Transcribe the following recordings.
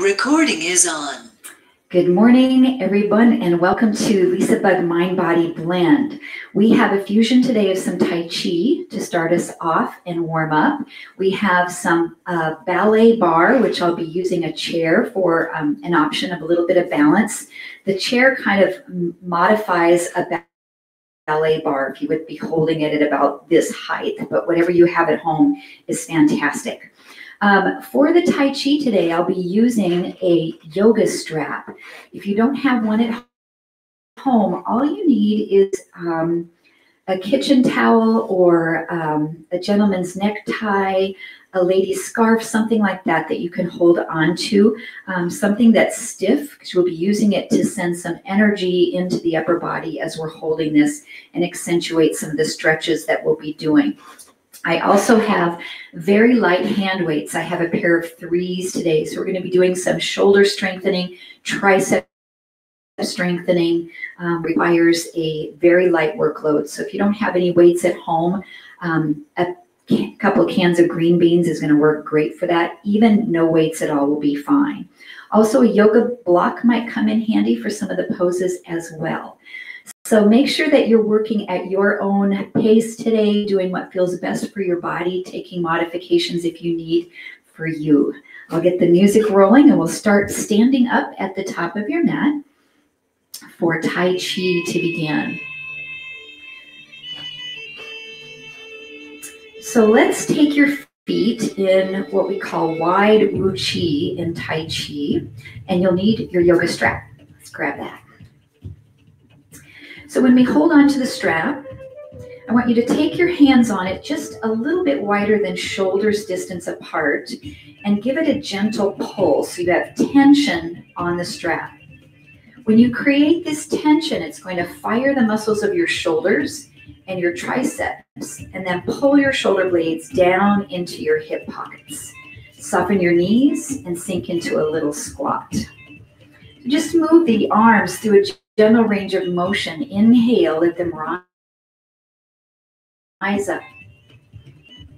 Recording is on. Good morning, everyone, and welcome to LisaBug Mind Body Blend. We have a fusion today of some Tai Chi to start us off and warm up. We have some ballet bar, which I'll be using a chair for an option of a little bit of balance. The chair kind of modifies a ballet bar if you would be holding it at about this height, but whatever you have at home is fantastic. For the Tai Chi today, I'll be using a yoga strap. If you don't have one at home, all you need is a kitchen towel or a gentleman's necktie, a lady's scarf, something like that that you can hold on to, something that's stiff because we'll be using it to send some energy into the upper body as we're holding this and accentuate some of the stretches that we'll be doing. I also have very light hand weights. I have a pair of 3s today. So we're going to be doing some shoulder strengthening, tricep strengthening, requires a very light workload. So if you don't have any weights at home, a couple of cans of green beans is going to work great for that. Even no weights at all will be fine. Also, a yoga block might come in handy for some of the poses as well. So make sure that you're working at your own pace today, doing what feels best for your body, taking modifications if you need for you. I'll get the music rolling and we'll start standing up at the top of your mat for Tai Chi to begin. So let's take your feet in what we call wide Wu Chi in Tai Chi, and you'll need your yoga strap. Let's grab that. So when we hold on to the strap, I want you to take your hands on it just a little bit wider than shoulders distance apart and give it a gentle pull so you have tension on the strap. When you create this tension, it's going to fire the muscles of your shoulders and your triceps and then pull your shoulder blades down into your hip pockets. Soften your knees and sink into a little squat. Just move the arms through a gentle range of motion. Inhale, let them rise up.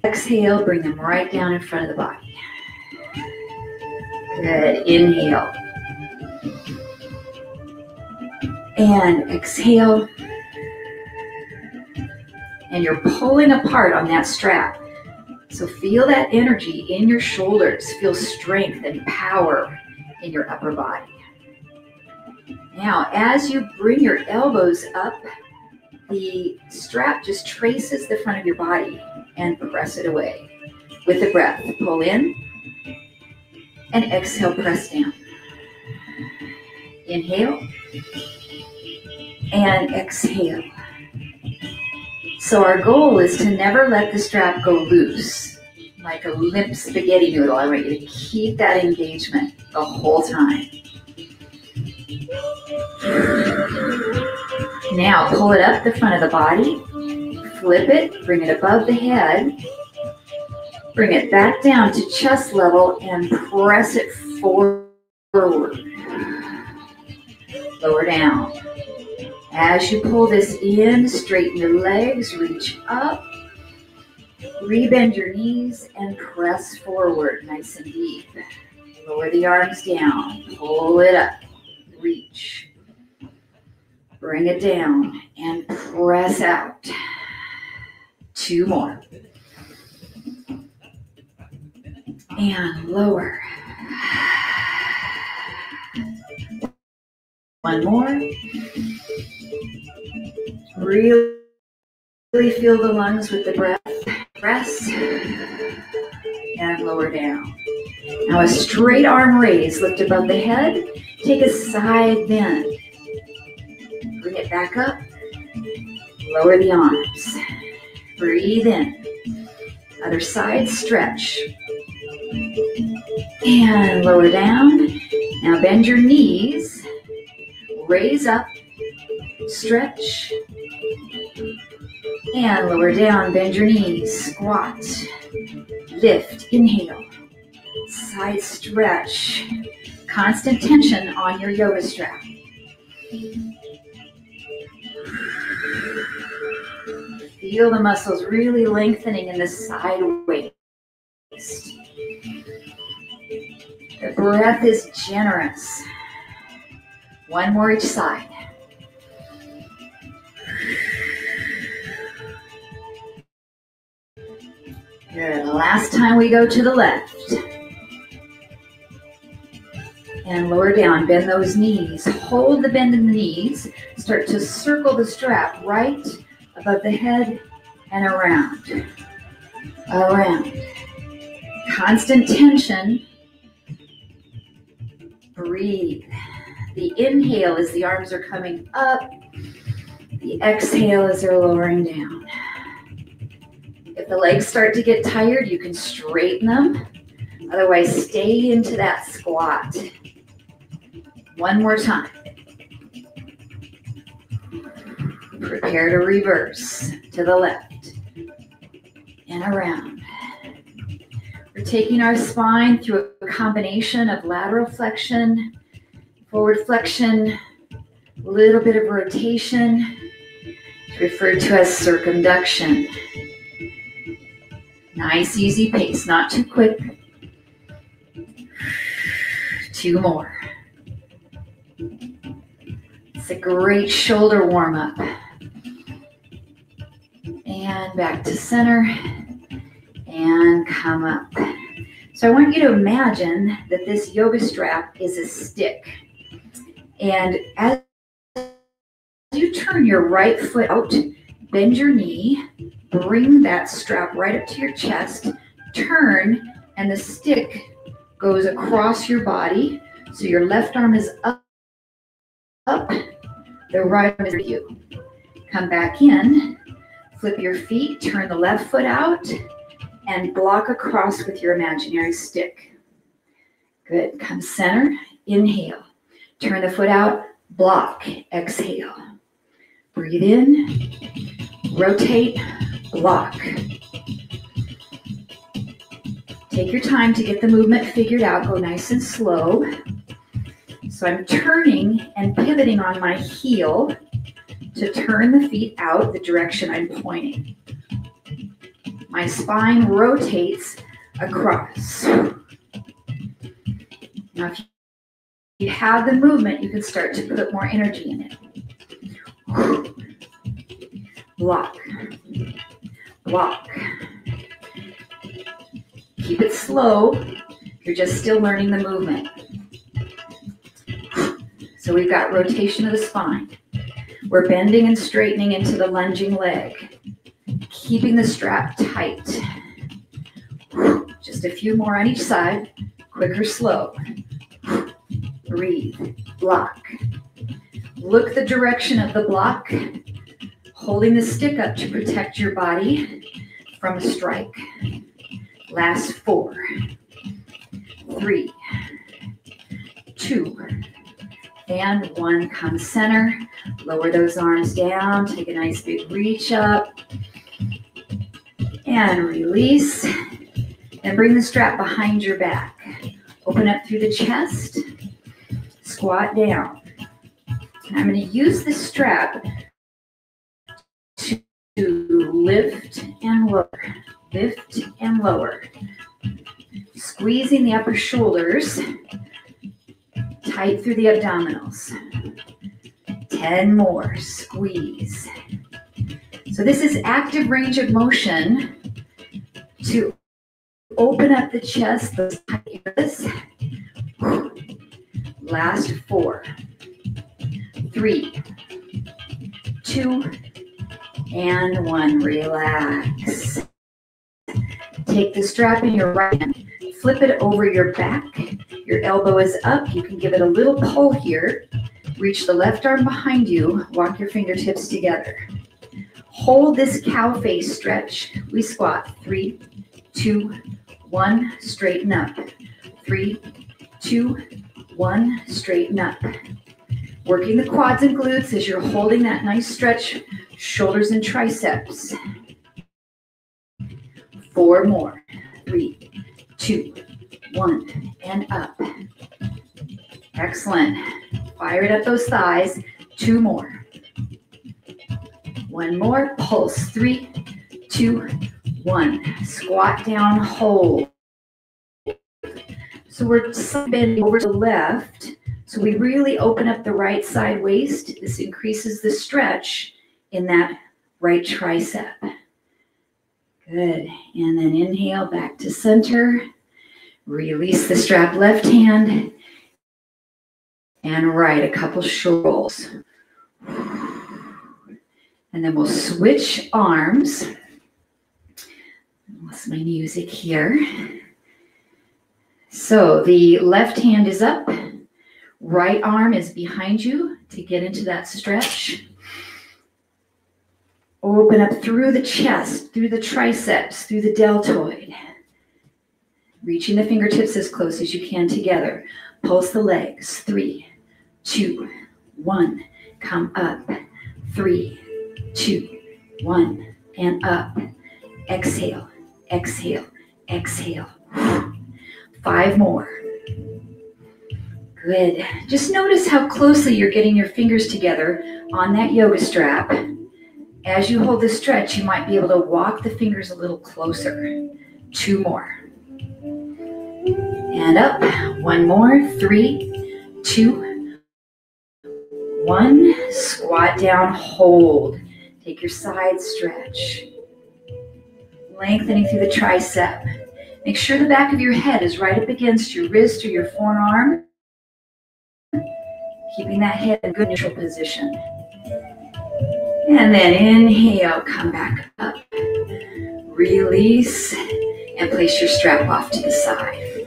Exhale, bring them right down in front of the body. Good. Inhale. And exhale. And you're pulling apart on that strap. So feel that energy in your shoulders. Feel strength and power in your upper body. Now, as you bring your elbows up, the strap just traces the front of your body and press it away. With the breath, pull in and exhale, press down. Inhale and exhale. So our goal is to never let the strap go loose, like a limp spaghetti noodle. I want you to keep that engagement the whole time. Now pull it up the front of the body, flip it, bring it above the head, bring it back down to chest level and press it forward. Lower down. As you pull this in, straighten your legs, reach up, rebend your knees and press forward nice and deep. Lower the arms down, pull it up. Reach, bring it down, and press out. 2 more. And lower. 1 more. Really feel the lungs with the breath. Press and lower down. Now a straight arm raise, lift above the head. Take a side bend. Bring it back up. Lower the arms. Breathe in. Other side, stretch. And lower down. Now bend your knees. Raise up. Stretch. And lower down. Bend your knees. Squat. Lift. Inhale. Side stretch. Constant tension on your yoga strap. Feel the muscles really lengthening in the side waist. The breath is generous. One more each side. Good. Last time we go to the left. And lower down, bend those knees. Hold the bend in the knees. Start to circle the strap right above the head and around. Around. Constant tension. Breathe. The inhale as the arms are coming up. The exhale as they're lowering down. If the legs start to get tired, you can straighten them. Otherwise, stay into that squat. One more time. Prepare to reverse to the left and around. We're taking our spine through a combination of lateral flexion, forward flexion, a little bit of rotation. It's referred to as circumduction. Nice, easy pace, not too quick. 2 more. It's a great shoulder warm-up. And back to center. And come up. So I want you to imagine that this yoga strap is a stick. And as you turn your right foot out, bend your knee, bring that strap right up to your chest, turn, and the stick goes across your body. So your left arm is up, the right arm is with you. Come back in, flip your feet, turn the left foot out, and block across with your imaginary stick. Good. Come center, inhale. Turn the foot out, block, exhale. Breathe in, rotate, block. Take your time to get the movement figured out. Go nice and slow. So I'm turning and pivoting on my heel to turn the feet out the direction I'm pointing. My spine rotates across. Now, if you have the movement, you can start to put more energy in it. Block. Block. Keep it slow. You're just still learning the movement. So we've got rotation of the spine. We're bending and straightening into the lunging leg. Keeping the strap tight. Just a few more on each side. Quick or slow. Breathe. Block. Look the direction of the block. Holding the stick up to protect your body from a strike. Last 4, 3, 2, and 1. Come center. Lower those arms down. Take a nice big reach up. And release. And bring the strap behind your back. Open up through the chest. Squat down. And I'm going to use this strap to lift and lower. Lift and lower. Squeezing the upper shoulders tight through the abdominals. 10 more. Squeeze. So this is active range of motion to open up the chest, those tight areas. Last 4, 3, 2, and 1. Relax. Take the strap in your right hand, flip it over your back. Your elbow is up. You can give it a little pull here. Reach the left arm behind you. Walk your fingertips together. Hold this cow face stretch. We squat. 3, 2, 1. Straighten up. 3, 2, 1. Straighten up. Working the quads and glutes as you're holding that nice stretch. Shoulders and triceps. 4 more. 3, 2, 1. And up. Excellent. Fire it up those thighs. 2 more. 1 more. Pulse. 3, 2, 1. Squat down. Hold. So we're bending over to the left. So we really open up the right side waist. This increases the stretch in that right tricep. Good. And then inhale back to center. Release the strap left hand. And right, a couple rolls. And then we'll switch arms. What's my music here? So the left hand is up. Right arm is behind you to get into that stretch. Open up through the chest, through the triceps, through the deltoid. Reaching the fingertips as close as you can together. Pulse the legs. 3, 2, 1. Come up. 3, 2, 1. And up. Exhale, exhale, exhale. 5 more. Good. Just notice how closely you're getting your fingers together on that yoga strap. As you hold the stretch, you might be able to walk the fingers a little closer. 2 more. And up. 1 more. 3, 2, 1. Squat down, hold. Take your side stretch. Lengthening through the tricep. Make sure the back of your head is right up against your wrist or your forearm. Keeping that head in good neutral position. And then inhale, come back up. Release and place your strap off to the side.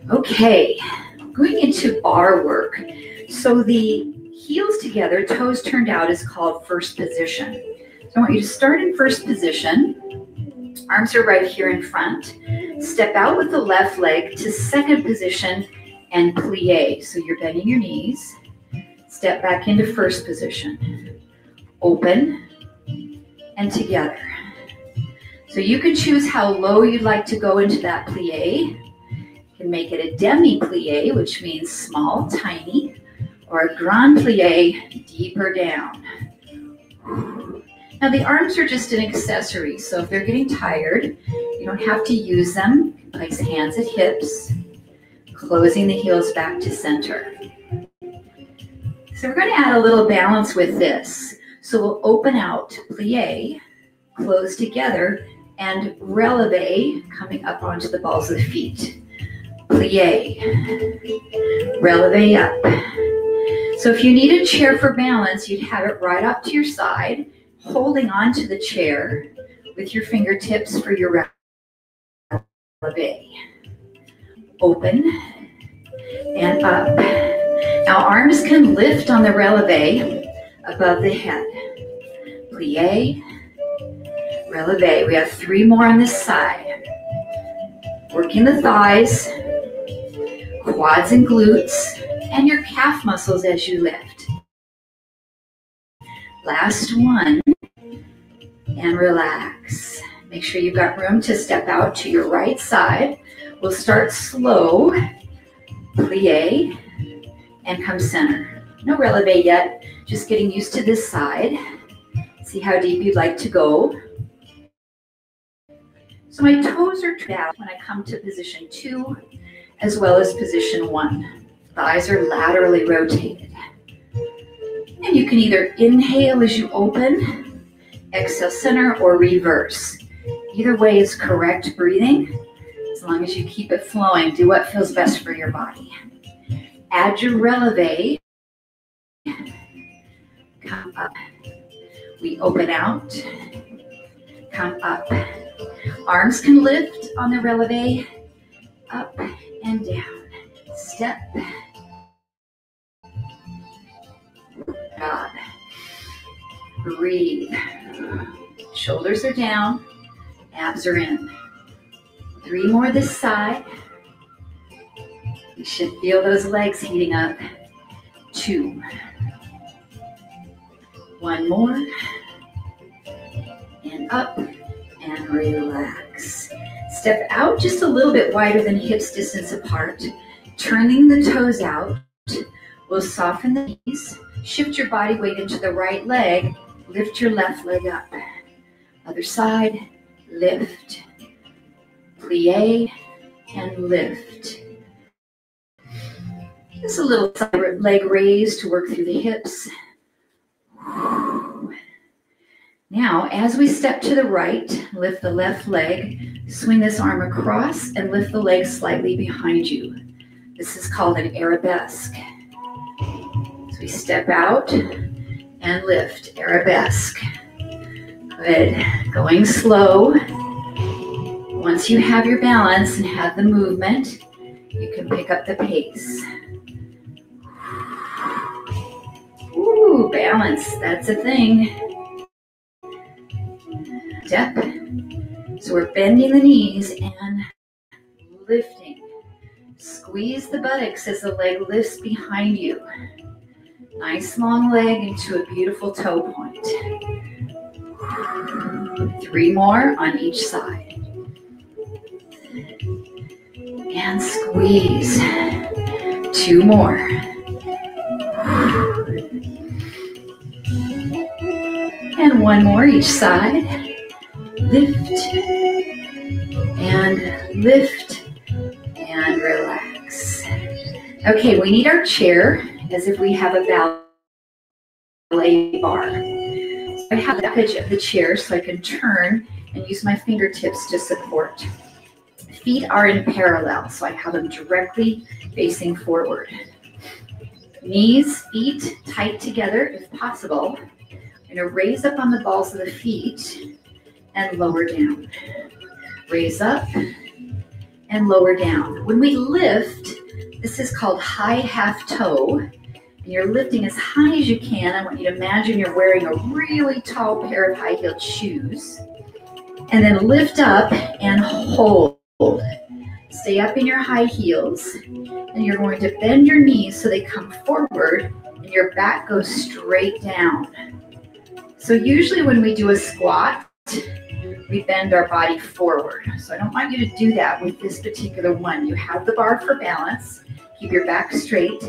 Okay, going into bar work. So the heels together, toes turned out is called first position. So I want you to start in first position. Arms are right here in front. Step out with the left leg to second position and plie. So you're bending your knees. Step back into first position. Open and together. So you can choose how low you'd like to go into that plie. You can make it a demi-plie, which means small, tiny, or a grand plie, deeper down. Now the arms are just an accessory, so if they're getting tired, you don't have to use them. Place hands at hips, closing the heels back to center. So we're going to add a little balance with this. So we'll open out, plie, close together, and releve, coming up onto the balls of the feet. Plie, releve up. So if you need a chair for balance, you'd have it right up to your side, holding onto the chair with your fingertips for your releve. Open and up. Now arms can lift on the releve above the head. Plie, releve. We have 3 more on this side. Working the thighs, quads and glutes, and your calf muscles as you lift. Last one, and relax. Make sure you've got room to step out to your right side. We'll start slow, plie, and come center. No releve yet, just getting used to this side. See how deep you'd like to go. So my toes are down when I come to position 2, as well as position 1. Thighs are laterally rotated. And you can either inhale as you open, exhale center, or reverse. Either way is correct breathing. As long as you keep it flowing, do what feels best for your body. Add your releve. Come up. We open out. Come up. Arms can lift on the releve. Up and down. Step. God. Breathe. Shoulders are down. Abs are in. 3 more this side. You should feel those legs heating up. 2. 1 more. And up and relax. Step out just a little bit wider than hips distance apart. Turning the toes out. We'll soften the knees. Shift your body weight into the right leg. Lift your left leg up. Other side. Lift. Plie and lift. Just a little leg raise to work through the hips. Now, as we step to the right, lift the left leg, swing this arm across, and lift the leg slightly behind you. This is called an arabesque. So we step out and lift, arabesque. Good. Going slow. Once you have your balance and have the movement, you can pick up the pace. Ooh, balance, that's a thing. Step. So we're bending the knees and lifting. Squeeze the buttocks as the leg lifts behind you. Nice long leg into a beautiful toe point. 3 more on each side. And squeeze. 2 more. And 1 more each side. Lift. And lift. And relax. Okay, we need our chair as if we have a ballet bar. I have the edge of the chair so I can turn and use my fingertips to support. Feet are in parallel, so I have them directly facing forward. Knees, feet tight together if possible. I'm going to raise up on the balls of the feet and lower down. Raise up and lower down. When we lift, this is called high half toe. And you're lifting as high as you can. I want you to imagine you're wearing a really tall pair of high-heeled shoes. And then lift up and hold. Stay up in your high heels. And you're going to bend your knees so they come forward and your back goes straight down. So usually when we do a squat, we bend our body forward. So I don't want you to do that with this particular one. You have the bar for balance. Keep your back straight.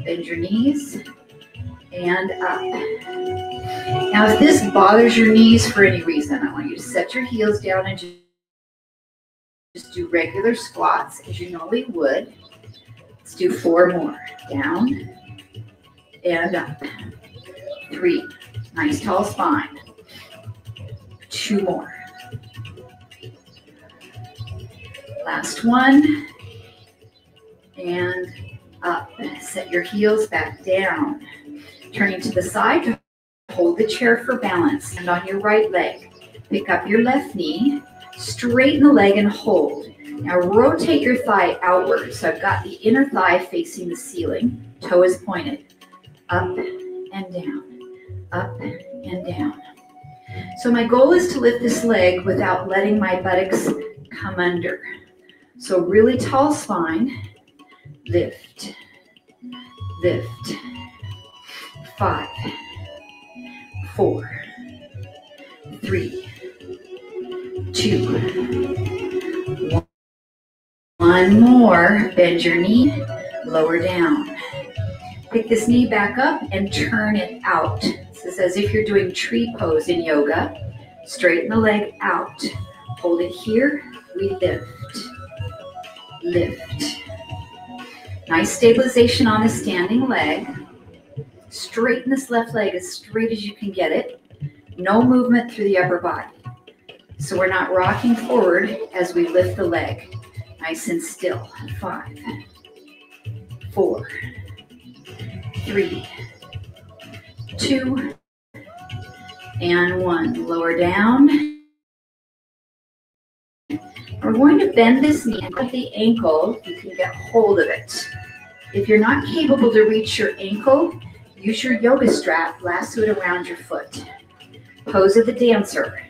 Bend your knees and up. Now, if this bothers your knees for any reason, I want you to set your heels down and just do regular squats as you normally would. Let's do 4 more. Down and up. 3. Nice tall spine. 2 more. Last one. And up. Set your heels back down. Turning to the side, hold the chair for balance. And on your right leg, pick up your left knee, straighten the leg and hold. Now rotate your thigh outward. So I've got the inner thigh facing the ceiling. Toe is pointed. Up and down. Up and down. So my goal is to lift this leg without letting my buttocks come under. So really tall spine. Lift, lift. 5, 4, 3, 2, 1 more. Bend your knee, lower down. Pick this knee back up and turn it out. This is as if you're doing tree pose in yoga. Straighten the leg out. Hold it here. We lift, lift. Nice stabilization on the standing leg. Straighten this left leg as straight as you can get it. No movement through the upper body. So we're not rocking forward as we lift the leg. Nice and still. 5, 4, 3, 2, and 1. Lower down. We're going to bend this knee at the ankle. You can get hold of it. If you're not capable to reach your ankle, use your yoga strap, lasso it around your foot. Pose of the dancer.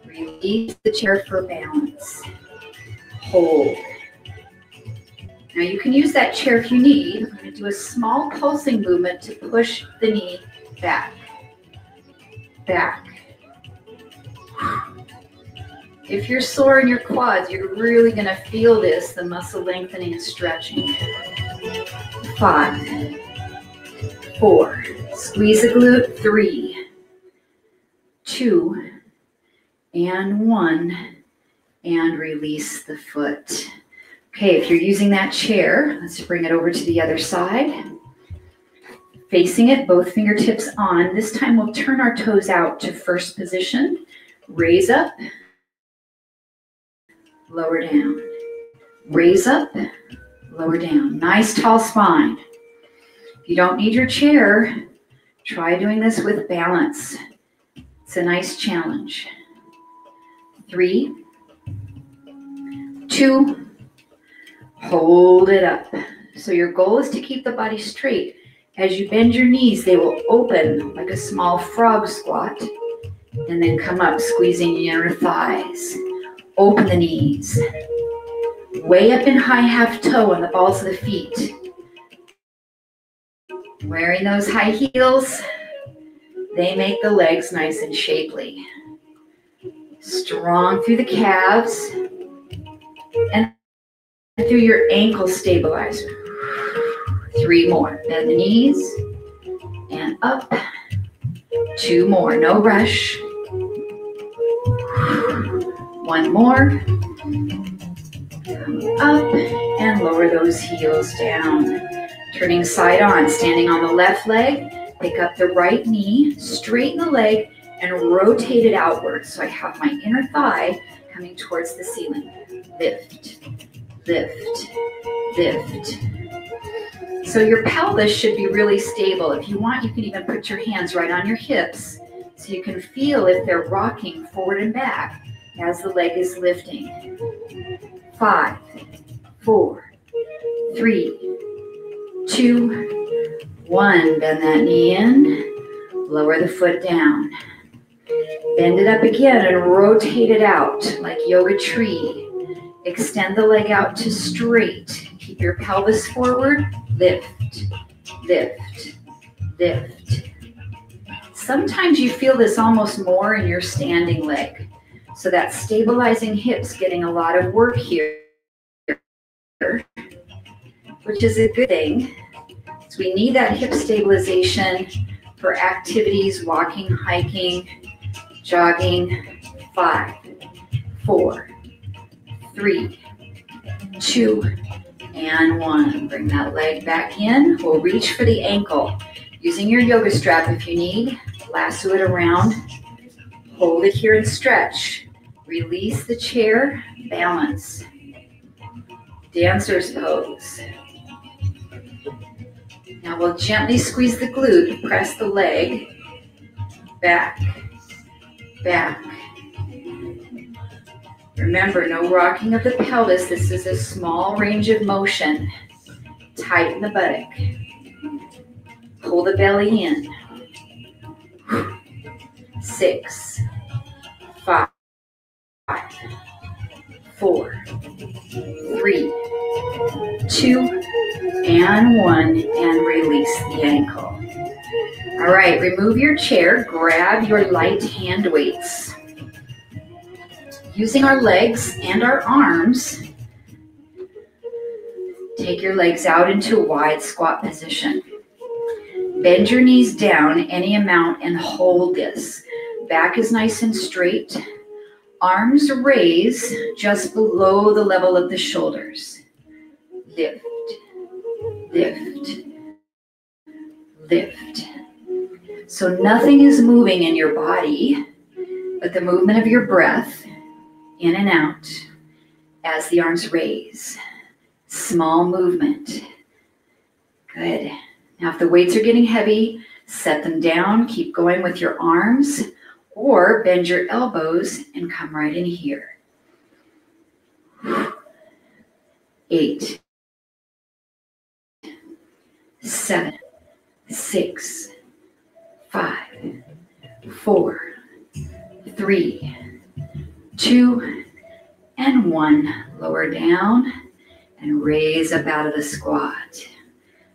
Release the chair for balance. Hold. Now you can use that chair if you need. I'm going to do a small pulsing movement to push the knee back. Back. If you're sore in your quads, you're really going to feel this, the muscle lengthening and stretching. 5, 4, squeeze the glute. 3, 2, and 1, and release the foot. Okay, if you're using that chair, let's bring it over to the other side. Facing it, both fingertips on. This time we'll turn our toes out to first position. Raise up, lower down. Raise up, lower down. Nice tall spine. If you don't need your chair, try doing this with balance. It's a nice challenge. 3, 2, hold it up. So your goal is to keep the body straight. As you bend your knees, they will open like a small frog squat and then come up, squeezing your thighs. Open the knees. Way up in high half toe on the balls of the feet. Wearing those high heels, they make the legs nice and shapely. Strong through the calves and through your ankle stabilizer. 3 more. Bend the knees and up. 2 more. No rush. 1 more. Come up and lower those heels down. Turning side on, standing on the left leg. Pick up the right knee, straighten the leg, and rotate it outwards. So I have my inner thigh coming towards the ceiling. Lift, lift, lift. So your pelvis should be really stable. If you want, you can even put your hands right on your hips so you can feel if they're rocking forward and back as the leg is lifting. 5, 4, 3, 2, 1. Bend that knee in, lower the foot down. Bend it up again and rotate it out like yoga tree. Extend the leg out to straight. Keep your pelvis forward. Lift, lift, lift. Sometimes you feel this almost more in your standing leg. So that stabilizing hips getting a lot of work here, which is a good thing. So we need that hip stabilization for activities, walking, hiking, jogging. 5, 4, 3, 2, and 1. Bring that leg back in. We'll reach for the ankle. Using your yoga strap if you need. Lasso it around. Hold it here and stretch. Release the chair. Balance. Dancer's pose. Now we'll gently squeeze the glute. Press the leg. Back. Back. Remember, no rocking of the pelvis. This is a small range of motion. Tighten the buttock. Pull the belly in. 6, 5, 4, 3, 2, and 1, and release the ankle. All right, remove your chair. Grab your light hand weights. Using our legs and our arms, take your legs out into a wide squat position. Bend your knees down any amount and hold this. Back is nice and straight. Arms raise just below the level of the shoulders. Lift, lift, lift. So nothing is moving in your body but the movement of your breath in and out as the arms raise. Small movement. Good. Now if the weights are getting heavy, set them down. Keep going with your arms or bend your elbows and come right in here. 8, 7, 6, 5, 4, 3, 2, and 1. Lower down and raise up out of the squat.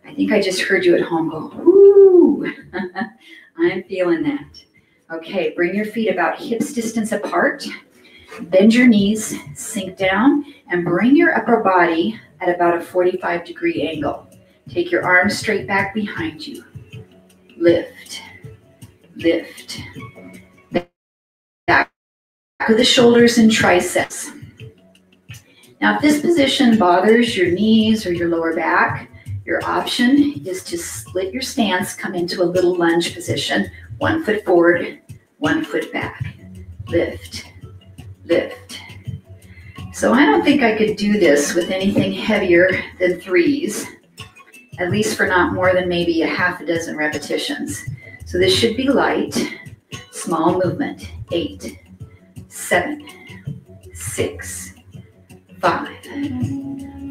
I think I just heard you at home go, whoo. I'm feeling that. Okay, bring your feet about hips distance apart. Bend your knees, sink down, and bring your upper body at about a 45-degree angle. Take your arms straight back behind you. Lift, lift. Back of the shoulders and triceps. Now, if this position bothers your knees or your lower back, your option is to split your stance, come into a little lunge position, 1 foot forward, 1 foot back. Lift, lift. So I don't think I could do this with anything heavier than 3s, at least for not more than maybe a half a dozen repetitions. So this should be light, small movement. 8, 7, 6, 5,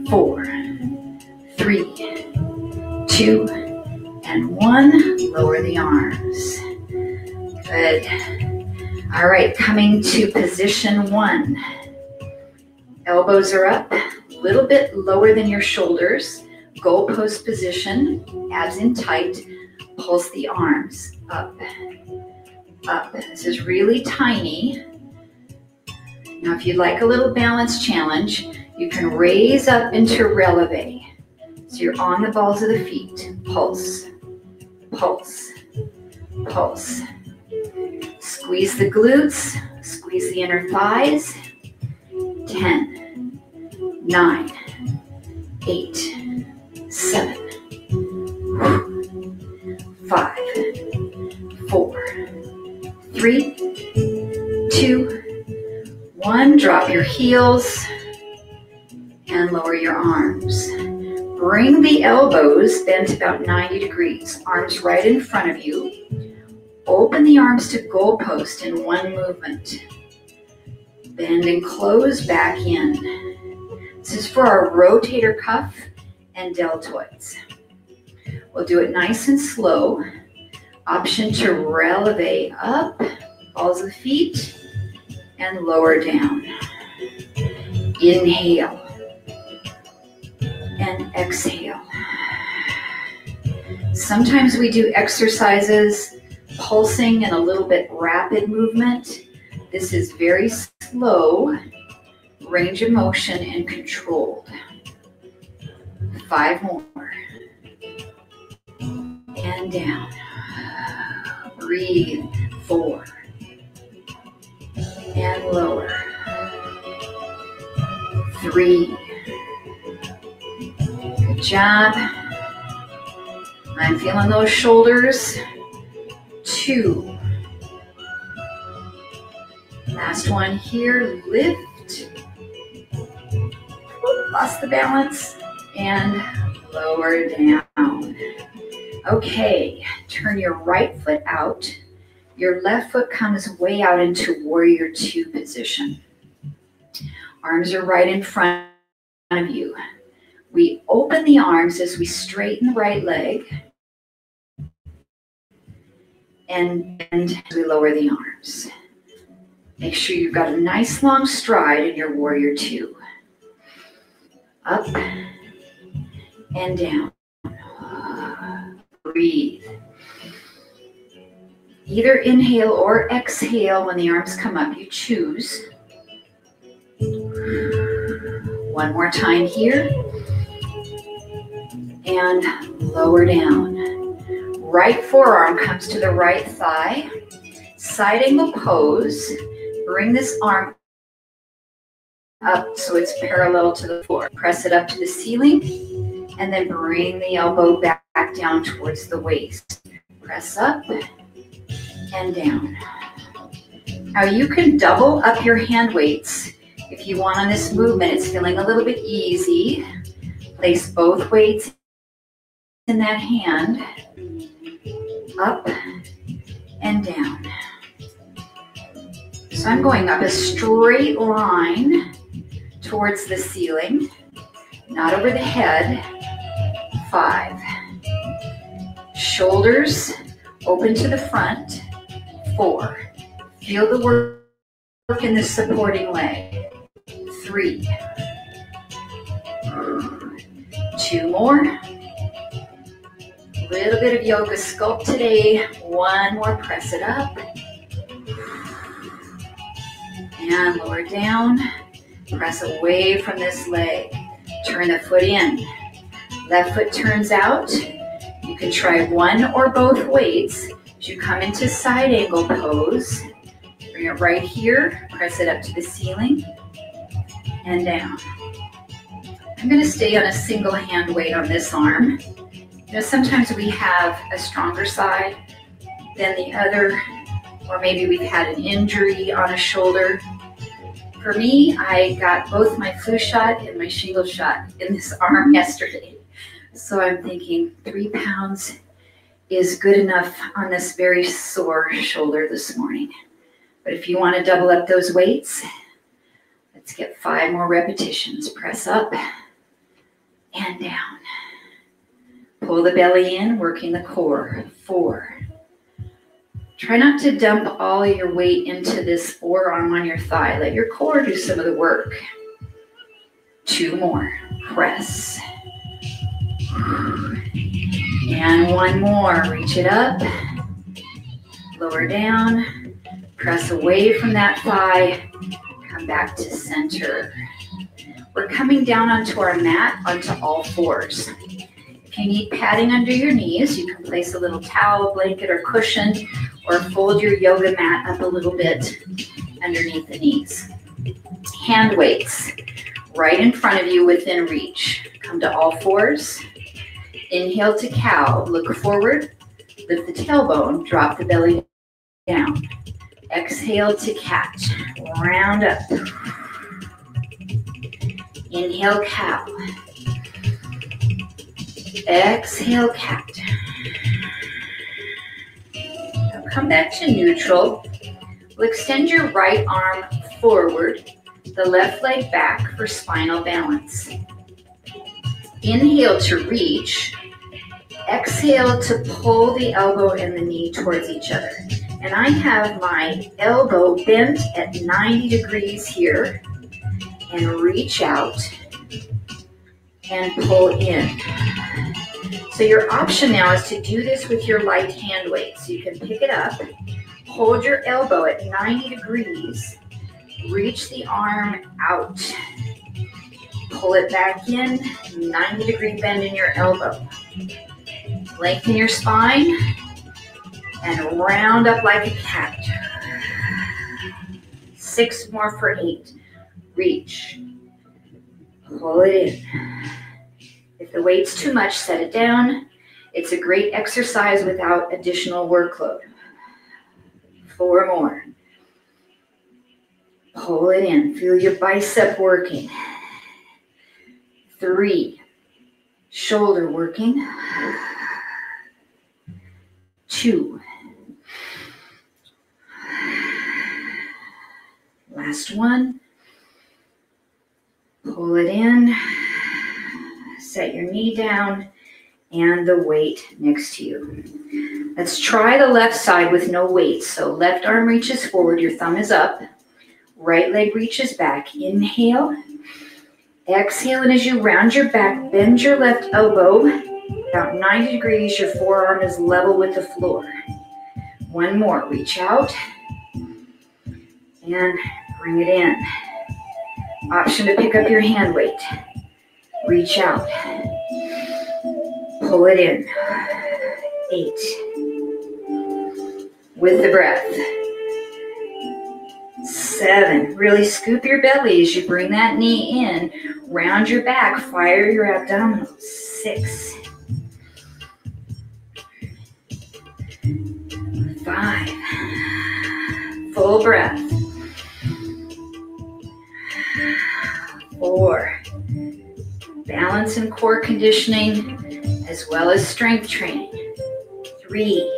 4, 3, 2, and 1. Lower the arms. Good. All right, coming to position 1. Elbows are up, a little bit lower than your shoulders. Goalpost position, abs in tight. Pulse the arms up, up. This is really tiny. Now, if you'd like a little balance challenge, you can raise up into releve. So you're on the balls of the feet. Pulse, pulse, pulse. Squeeze the glutes, squeeze the inner thighs. 10, 9, 8, 7, 5, 4, 3, 2, 1. Drop your heels and lower your arms. Bring the elbows bent about 90 degrees, arms right in front of you. Open the arms to goalpost in 1 movement. Bend and close back in. This is for our rotator cuff and deltoids. We'll do it nice and slow. Option to releve up, balls of the feet, and lower down. Inhale and exhale. Sometimes we do exercises, pulsing and a little bit rapid movement. This is very slow, range of motion and controlled. 5 more. And down. Breathe. 4. And lower. 3. Good job. I'm feeling those shoulders. 2. Last one here, lift. Lost the balance and lower down. Okay, turn your right foot out. Your left foot comes way out into warrior 2 position. Arms are right in front of you. We open the arms as we straighten the right leg and we lower the arms. Make sure you've got a nice long stride in your warrior 2. Up and down. Breathe. Either inhale or exhale when the arms come up. You choose. 1 more time here. And lower down. Right forearm comes to the right thigh. Side angle pose. Bring this arm up so it's parallel to the floor. Press it up to the ceiling and then bring the elbow back down towards the waist. Press up and down. Now you can double up your hand weights if you want on this movement. It's feeling a little bit easy. Place both weights in that hand, up and down. So I'm going up a straight line towards the ceiling, not over the head. 5. Shoulders open to the front. 4. Feel the work in the supporting leg. 3. 2 more. A little bit of yoga sculpt today. 1 more, press it up. And lower down. Press away from this leg. Turn the foot in. Left foot turns out. You can try 1 or both weights as you come into side angle pose. Bring it right here. Press it up to the ceiling and down. I'm going to stay on a single hand weight on this arm. You know, sometimes we have a stronger side than the other, or maybe we've had an injury on a shoulder. For me, I got both my flu shot and my shingle shot in this arm yesterday. So I'm thinking 3 pounds is good enough on this very sore shoulder this morning. But if you want to double up those weights, let's get 5 more repetitions. Press up and down. Pull the belly in, working the core. 4. Try not to dump all your weight into this forearm on your thigh. Let your core do some of the work. 2 more. Press. And 1 more. Reach it up. Lower down. Press away from that thigh. Come back to center. We're coming down onto our mat, onto all 4s. If you need padding under your knees, you can place a little towel, blanket, or cushion, or fold your yoga mat up a little bit underneath the knees. Hand weights right in front of you within reach. Come to all 4s. Inhale to cow. Look forward. Lift the tailbone. Drop the belly down. Exhale to cat. Round up. Inhale, cow. Exhale, cat. Now come back to neutral. We'll extend your right arm forward, the left leg back for spinal balance. Inhale to reach. Exhale to pull the elbow and the knee towards each other. And I have my elbow bent at 90 degrees here. And reach out and pull in. So your option now is to do this with your light hand weight. So you can pick it up, hold your elbow at 90 degrees, reach the arm out, pull it back in, 90-degree bend in your elbow. Lengthen your spine and round up like a cat. 6 more for 8. Reach. Pull it in. If the weight's too much, set it down. It's a great exercise without additional workload. 4 more. Pull it in. Feel your bicep working. 3. Shoulder working. 2. Last one. Pull it in, set your knee down, and the weight next to you. Let's try the left side with no weight. So left arm reaches forward, your thumb is up, right leg reaches back. Inhale, exhale, and as you round your back, bend your left elbow about 90 degrees. Your forearm is level with the floor. 1 more, reach out, and bring it in. Option to pick up your hand weight. Reach out. Pull it in. 8. With the breath. 7. Really scoop your belly as you bring that knee in. Round your back. Fire your abdominals. 6. 5. Full breath. 4. Balance and core conditioning as well as strength training. 3.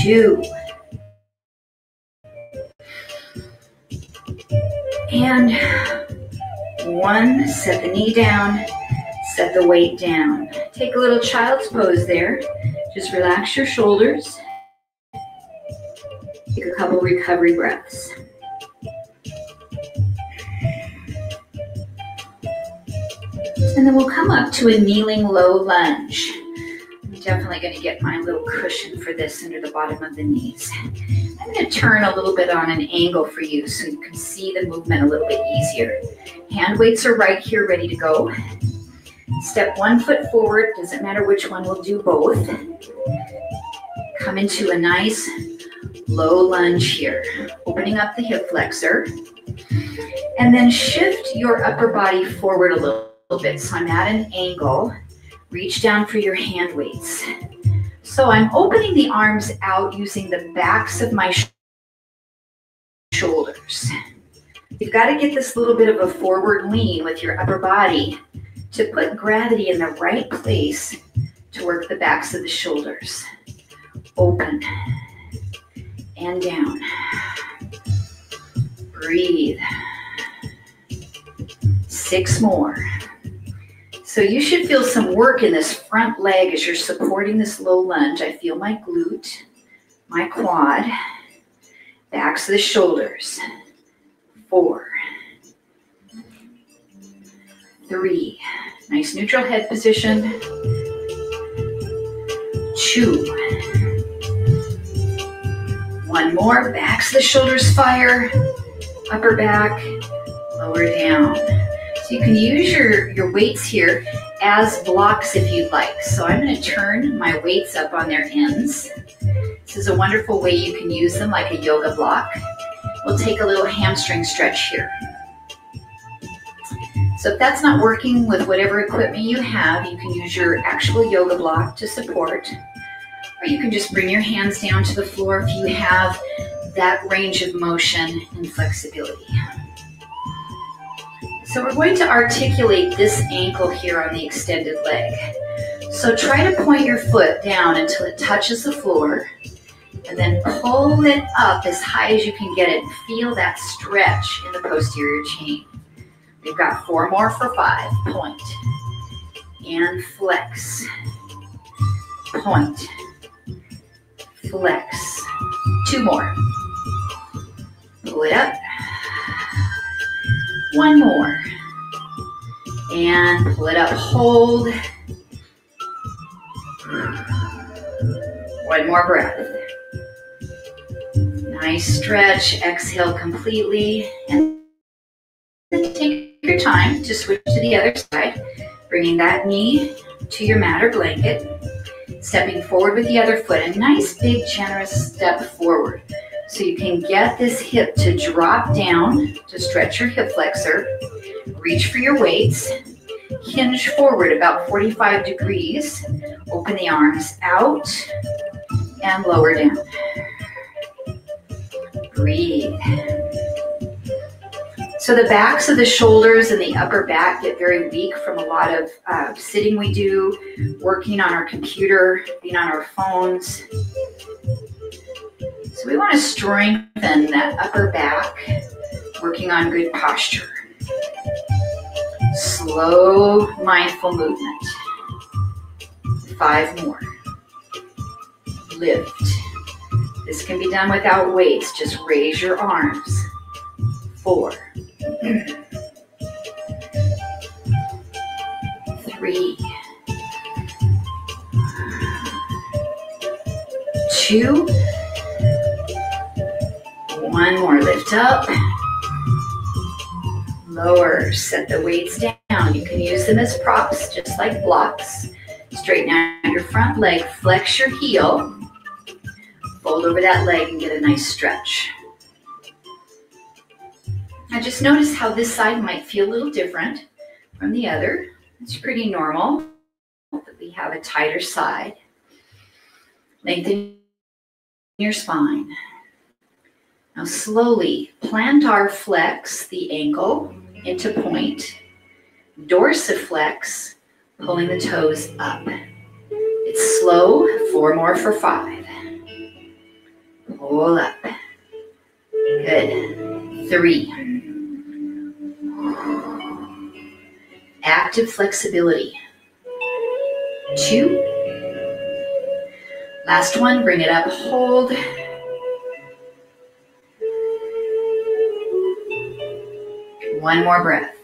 2. And 1. Set the knee down. Set the weight down. Take a little child's pose there. Just relax your shoulders. Take a couple recovery breaths. And then we'll come up to a kneeling low lunge. I'm definitely going to get my little cushion for this under the bottom of the knees. I'm going to turn a little bit on an angle for you so you can see the movement a little bit easier. Hand weights are right here ready to go. Step 1 foot forward, doesn't matter which one, we'll do both. Come into a nice Low lunge here, opening up the hip flexor. And then shift your upper body forward a little bit. So I'm at an angle. Reach down for your hand weights. So I'm opening the arms out using the backs of my shoulders. You've got to get this little bit of a forward lean with your upper body to put gravity in the right place to work the backs of the shoulders. Open and down. Breathe. 6 more. So you should feel some work in this front leg as you're supporting this low lunge. I feel my glute, my quad, backs of the shoulders. 4, 3, nice neutral head position. 2, 1 more, backs of the shoulders fire, upper back, lower down. So you can use your weights here as blocks if you'd like. So I'm going to turn my weights up on their ends. This is a wonderful way you can use them like a yoga block. We'll take a little hamstring stretch here. So if that's not working with whatever equipment you have, you can use your actual yoga block to support, or you can just bring your hands down to the floor if you have that range of motion and flexibility. So we're going to articulate this ankle here on the extended leg. So try to point your foot down until it touches the floor, and then pull it up as high as you can get it. Feel that stretch in the posterior chain. We've got 4 more for 5. Point and flex. Point, flex. 2 more. Pull it up. 1 more. And pull it up. Hold. 1 more breath. Nice stretch. Exhale completely. And then take your time to switch to the other side, bringing that knee to your mat or blanket, stepping forward with the other foot. A nice big generous step forward so you can get this hip to drop down to stretch your hip flexor. Reach for your weights. Hinge forward about 45 degrees. Open the arms out and lower down. Breathe. So the backs of the shoulders and the upper back get very weak from a lot of sitting we do, working on our computer, being on our phones. So we want to strengthen that upper back, working on good posture. Slow, mindful movement. 5 more. Lift. This can be done without weights. Just raise your arms. 4. 3. 2. 1 more. Lift up. Lower. Set the weights down. You can use them as props, just like blocks. Straighten out your front leg. Flex your heel. Fold over that leg and get a nice stretch. Now just notice how this side might feel a little different from the other. It's pretty normal that we have a tighter side. Lengthen your spine. Now slowly plantar flex the ankle into point. Dorsiflex, pulling the toes up. It's slow. 4 more for 5. Pull up. Good. 3. Active flexibility. 2. Last one, bring it up, hold. 1 more breath.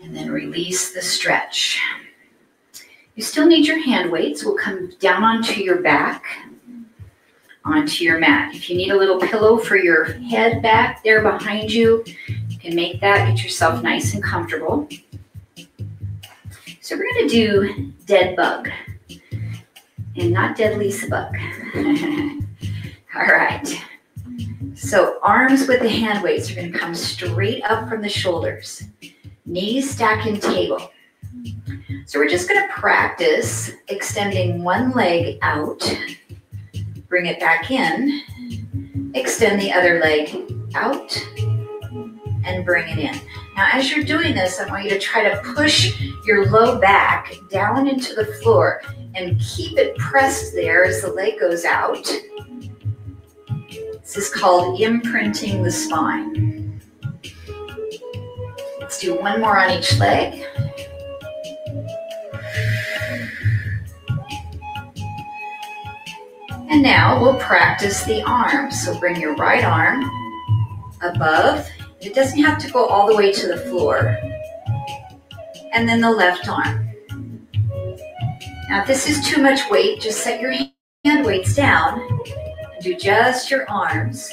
And then release the stretch. You still need your hand weights. We'll come down onto your back, onto your mat. If you need a little pillow for your head back there behind you, you can make that. Get yourself nice and comfortable. So we're going to do dead bug. and not dead LisaBug. All right. So arms with the hand weights are going to come straight up from the shoulders. Knees stack in table. So we're just going to practice extending one leg out. Bring it back in. Extend the other leg out and bring it in. Now, as you're doing this, I want you to try to push your low back down into the floor and keep it pressed there as the leg goes out. This is called imprinting the spine. Let's do one more on each leg. And now we'll practice the arms. So bring your right arm above. It doesn't have to go all the way to the floor. And then the left arm. Now, if this is too much weight, just set your hand weights down and do just your arms.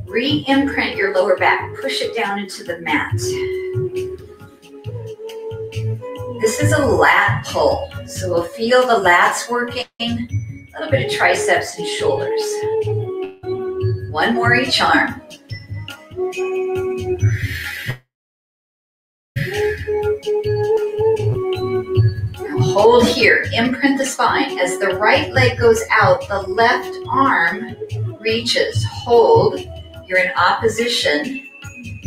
Re-imprint your lower back. Push it down into the mat. This is a lat pull. So we'll feel the lats working. A little bit of triceps and shoulders. One more each arm. Now hold here, imprint the spine. As the right leg goes out, the left arm reaches. Hold, you're in opposition,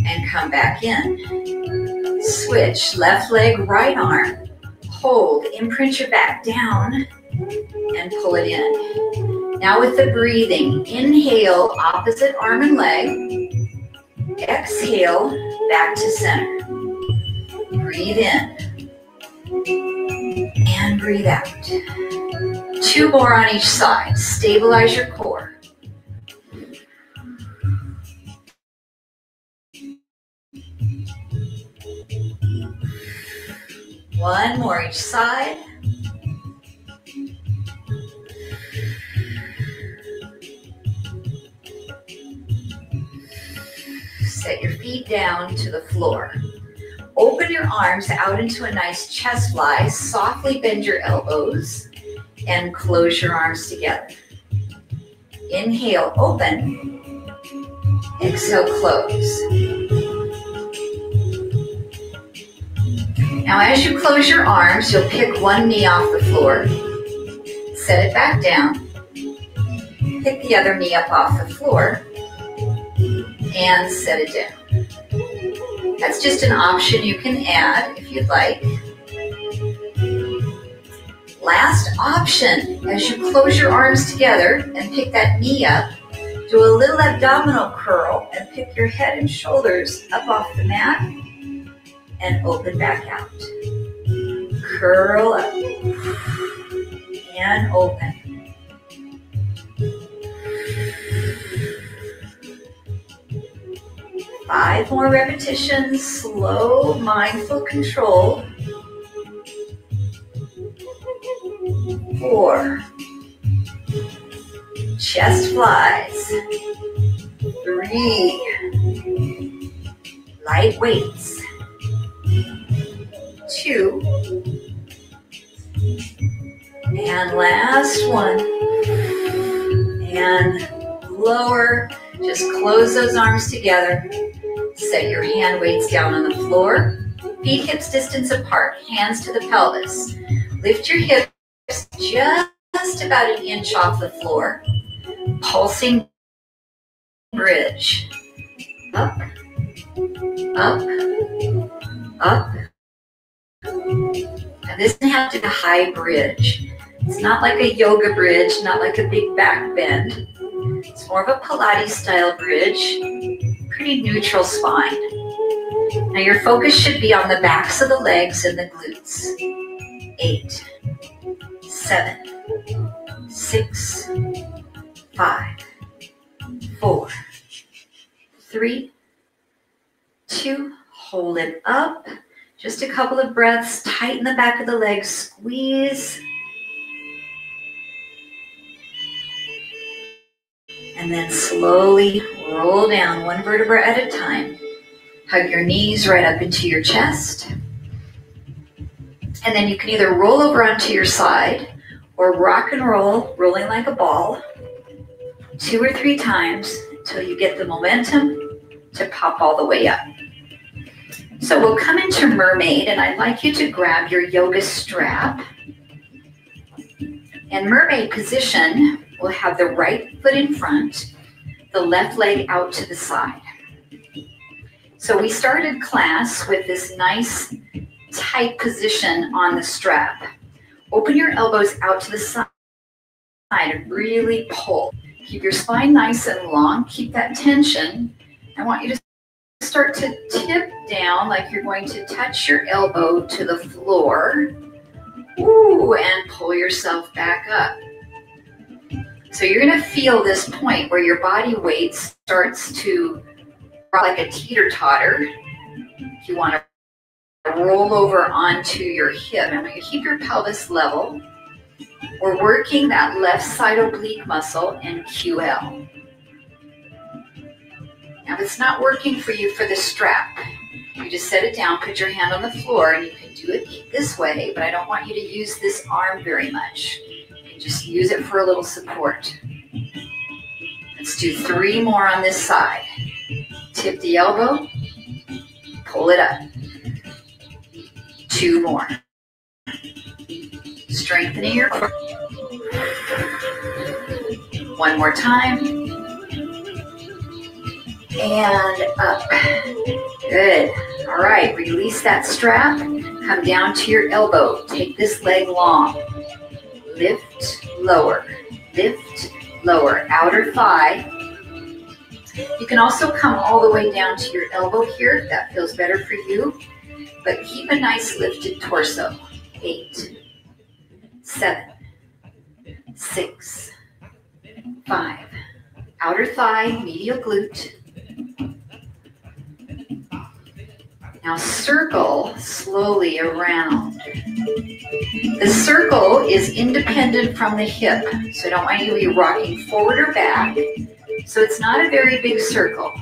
and come back in. Switch, left leg, right arm. Hold, imprint your back down, and pull it in. Now with the breathing, inhale, opposite arm and leg. Exhale, back to center. Breathe in. And breathe out. Two more on each side. Stabilize your core. One more each side. Set your feet down to the floor. Open your arms out into a nice chest fly. Softly bend your elbows and close your arms together. Inhale, open. Exhale, close. Now, as you close your arms, you'll pick one knee off the floor. Set it back down. Pick the other knee up off the floor. And set it down. That's just an option you can add if you'd like. Last option, as you close your arms together and pick that knee up, do a little abdominal curl and pick your head and shoulders up off the mat and open back out. Curl up and open. Five more repetitions, slow, mindful control. 4. Chest flies. 3. Light weights. 2. And last one. And lower. Just close those arms together. Set your hand weights down on the floor. Feet hips distance apart. Hands to the pelvis. Lift your hips just about an inch off the floor. Pulsing bridge. Up, up, up. Now this doesn't have to be a high bridge. It's not like a yoga bridge, not like a big back bend. It's more of a Pilates style bridge. Pretty neutral spine. Now your focus should be on the backs of the legs and the glutes. 8, 7, 6, 5, 4, 3, 2, hold it up. Just a couple of breaths. Tighten the back of the legs. Squeeze. And then slowly roll down one vertebra at a time. Hug your knees right up into your chest. And then you can either roll over onto your side or rock and roll, rolling like a ball, 2 or 3 times until you get the momentum to pop all the way up. So we'll come into mermaid, and I'd like you to grab your yoga strap. In mermaid position, we'll have the right foot in front, the left leg out to the side. So we started class with this nice tight position on the strap. Open your elbows out to the side and really pull. Keep your spine nice and long. Keep that tension. I want you to start to tip down like you're going to touch your elbow to the floor. Ooh, and pull yourself back up. So you're going to feel this point where your body weight starts to rock like a teeter-totter. You want to roll over onto your hip. And when you keep your pelvis level, we're working that left side oblique muscle and QL. Now, if it's not working for you for the strap, you just set it down, put your hand on the floor, and you can do it this way, but I don't want you to use this arm very much. You can just use it for a little support. Let's do 3 more on this side. Tip the elbow, pull it up. 2 more. Strengthening your core. 1 more time. And up. Good. All right, release that strap. Come down to your elbow. Take this leg long. Lift, lower. Lift, lower. Outer thigh. You can also come all the way down to your elbow here if that feels better for you. But keep a nice lifted torso. 8, 7, 6, 5. Outer thigh, medial glute. Now circle slowly around. The circle is independent from the hip, so I don't want you to be rocking forward or back. So it's not a very big circle.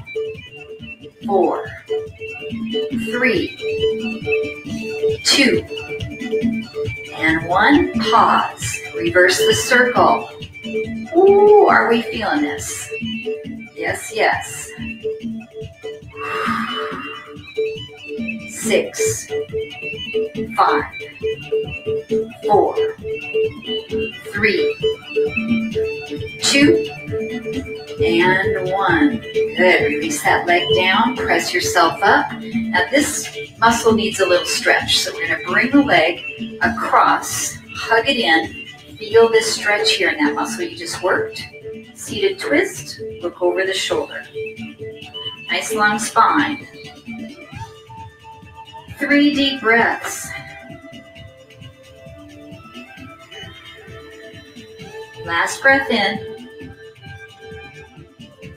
4, 3, 2, and 1. Pause. Reverse the circle. Ooh, are we feeling this? Yes, yes. 6, 5, 4, 3, 2, and 1. Good. Release that leg down. Press yourself up. Now this muscle needs a little stretch, so we're going to bring the leg across, hug it in. Feel this stretch here in that muscle you just worked. Seated twist. Look over the shoulder. Nice long spine. 3 deep breaths. Last breath in.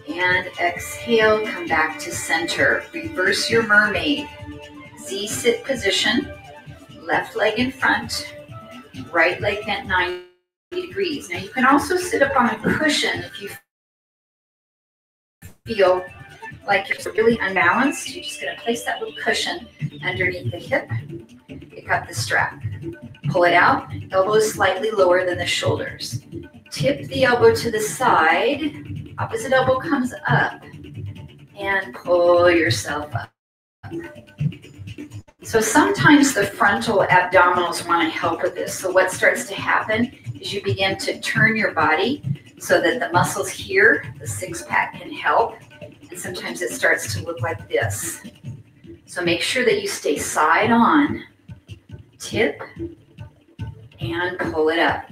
And exhale, come back to center. Reverse your mermaid. Z-sit position. Left leg in front. Right leg bent 90 degrees. Now you can also sit up on a cushion if you feel like you're really unbalanced. You're just going to place that little cushion underneath the hip. Pick up the strap. Pull it out. Elbows slightly lower than the shoulders. Tip the elbow to the side. Opposite elbow comes up. And pull yourself up. So sometimes the frontal abdominals want to help with this. So what starts to happen is you begin to turn your body so that the muscles here, the 6-pack, can help. And sometimes it starts to look like this. So make sure that you stay side on, tip, and pull it up.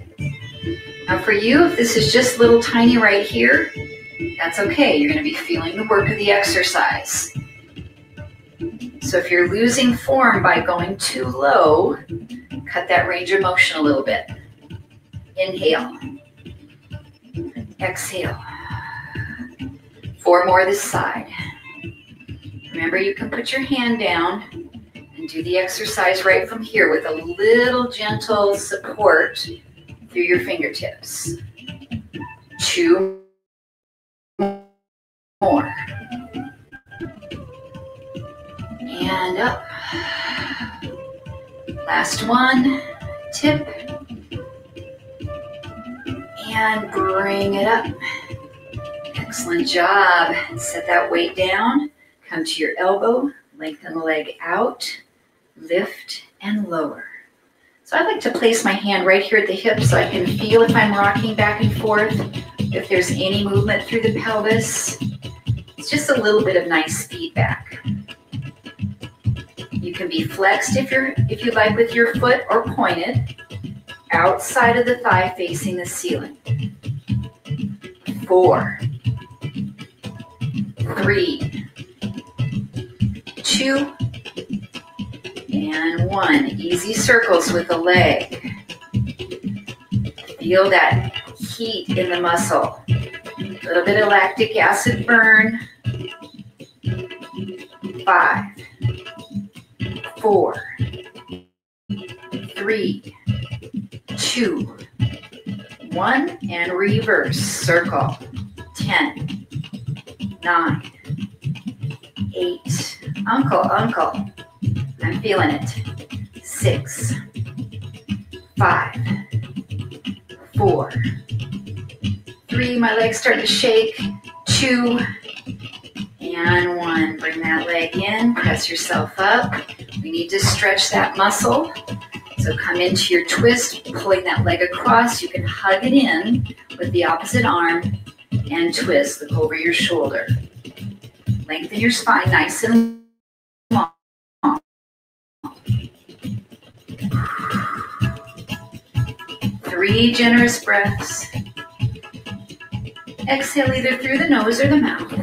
Now for you, if this is just little tiny right here, that's okay. You're going to be feeling the work of the exercise. So if you're losing form by going too low, cut that range of motion a little bit. Inhale. Exhale. 4 more this side. Remember, you can put your hand down and do the exercise right from here with a little gentle support through your fingertips. 2 more. And up. Last one. Tip. And bring it up. Excellent job. Set that weight down. Come to your elbow. Lengthen the leg out. Lift and lower. So I like to place my hand right here at the hip so I can feel if I'm rocking back and forth, if there's any movement through the pelvis. It's just a little bit of nice feedback. You can be flexed if you like with your foot or pointed, outside of the thigh facing the ceiling. 4, 3, 2, and 1. Easy circles with the leg. Feel that heat in the muscle. A little bit of lactic acid burn. 5, 4, 3, 2, 1, and reverse circle. 10, 9, 8, uncle, I'm feeling it. 6, 5, 4, 3, my legs start to shake. 2, and 1. Bring that leg in, press yourself up. We need to stretch that muscle. So come into your twist, pulling that leg across. You can hug it in with the opposite arm and twist. Look over your shoulder. Lengthen your spine nice and long. 3 generous breaths. Exhale either through the nose or the mouth.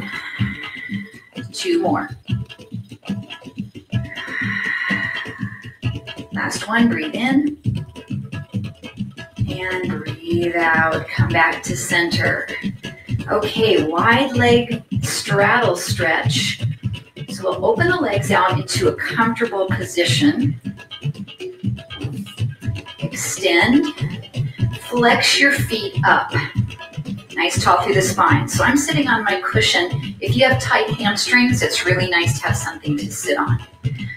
2 more. Last one, breathe in. And breathe out, come back to center. Okay, wide leg straddle stretch. So we'll open the legs out into a comfortable position. Extend, flex your feet up. Nice tall through the spine. So I'm sitting on my cushion. If you have tight hamstrings, it's really nice to have something to sit on.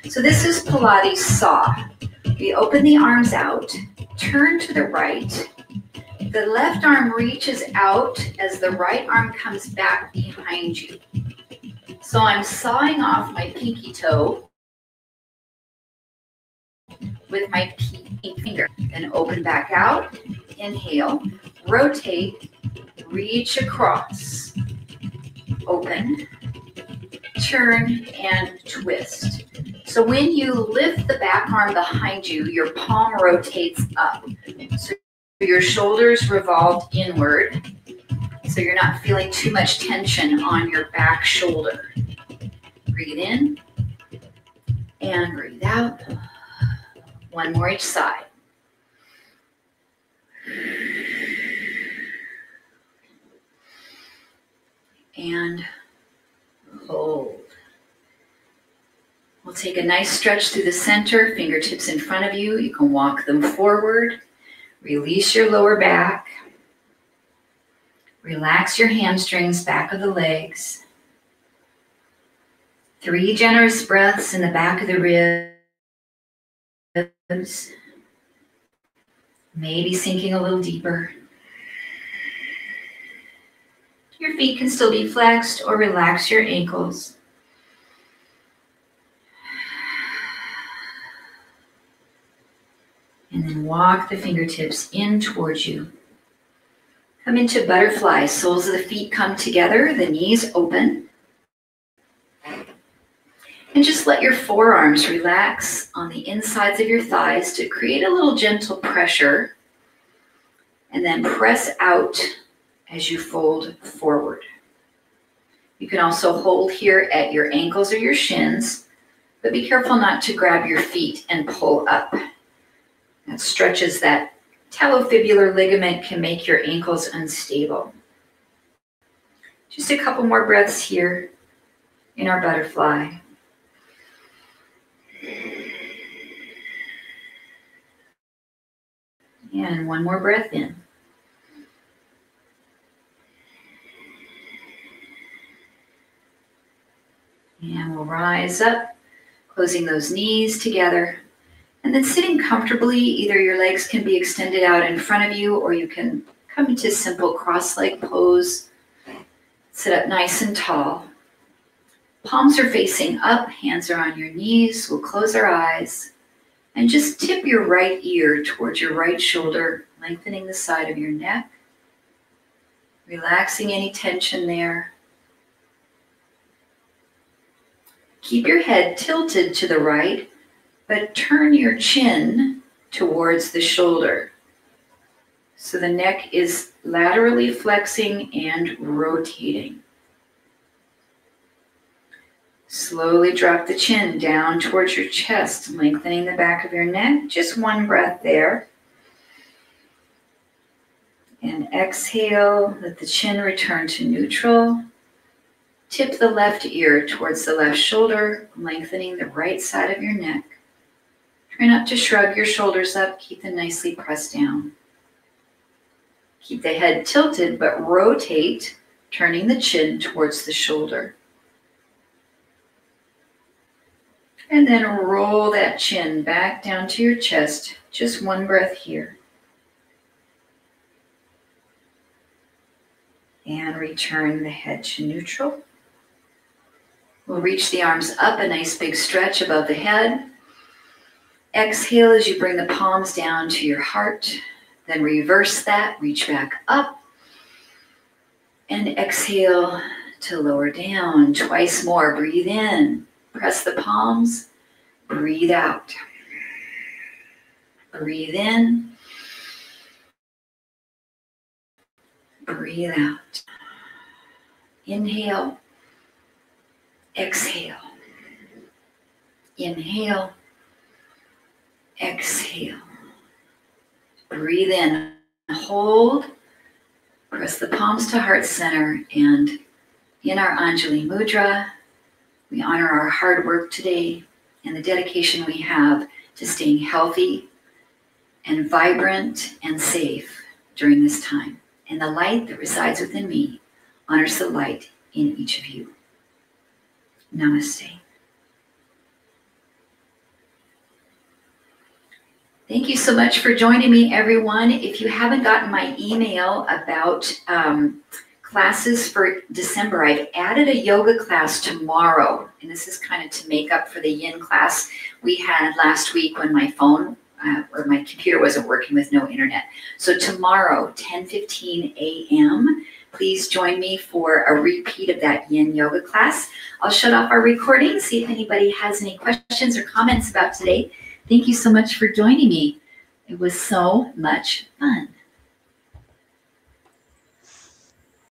So this is Pilates saw. We open the arms out, turn to the right. The left arm reaches out as the right arm comes back behind you. So I'm sawing off my pinky toe with my pinky finger. Then open back out, inhale, rotate, reach across, open, turn, and twist. So when you lift the back arm behind you, your palm rotates up. So your shoulders revolve inward, so you're not feeling too much tension on your back shoulder. Breathe in and breathe out. 1 more each side. And hold. We'll take a nice stretch through the center, fingertips in front of you. You can walk them forward. Release your lower back. Relax your hamstrings, back of the legs. 3 generous breaths in the back of the ribs. Maybe sinking a little deeper. Your feet can still be flexed or relax your ankles. And then walk the fingertips in towards you. Come into butterfly. Soles of the feet come together, the knees open. And just let your forearms relax on the insides of your thighs to create a little gentle pressure. And then press out as you fold forward. You can also hold here at your ankles or your shins, but be careful not to grab your feet and pull up. That stretches that talofibular ligament, can make your ankles unstable. Just a couple more breaths here in our butterfly. And 1 more breath in. And we'll rise up, closing those knees together. And then sitting comfortably, either your legs can be extended out in front of you or you can Come into simple cross-leg pose. Sit up nice and tall. Palms are facing up, hands are on your knees. We'll close our eyes and just tip your right ear towards your right shoulder, lengthening the side of your neck, relaxing any tension there. Keep your head tilted to the right, but turn your chin towards the shoulder. So the neck is laterally flexing and rotating. Slowly drop the chin down towards your chest, lengthening the back of your neck. Just one breath there. And exhale, let the chin return to neutral. Tip the left ear towards the left shoulder, lengthening the right side of your neck. Try not to shrug your shoulders up, keep them nicely pressed down. Keep the head tilted, but rotate, turning the chin towards the shoulder. And then roll that chin back down to your chest. Just one breath here. And return the head to neutral. We'll reach the arms up, a nice big stretch above the head. Exhale as you bring the palms down to your heart. Then reverse that, reach back up. And exhale to lower down. Twice more, breathe in. Press the palms, breathe out. Breathe in, breathe out. Inhale, exhale. Inhale, exhale. Breathe in, hold. Press the palms to heart center, and in our Anjali Mudra, we honor our hard work today and the dedication we have to staying healthy and vibrant and safe during this time. And the light that resides within me honors the light in each of you. Namaste. Thank you so much for joining me, everyone. If you haven't gotten my email about classes for December, I've added a yoga class tomorrow, and this is kind of to make up for the yin class we had last week when my phone or my computer wasn't working with no internet. So tomorrow, 10:15 a.m., please join me for a repeat of that yin yoga class. I'll shut off our recording, see if anybody has any questions or comments about today. Thank you so much for joining me. It was so much fun.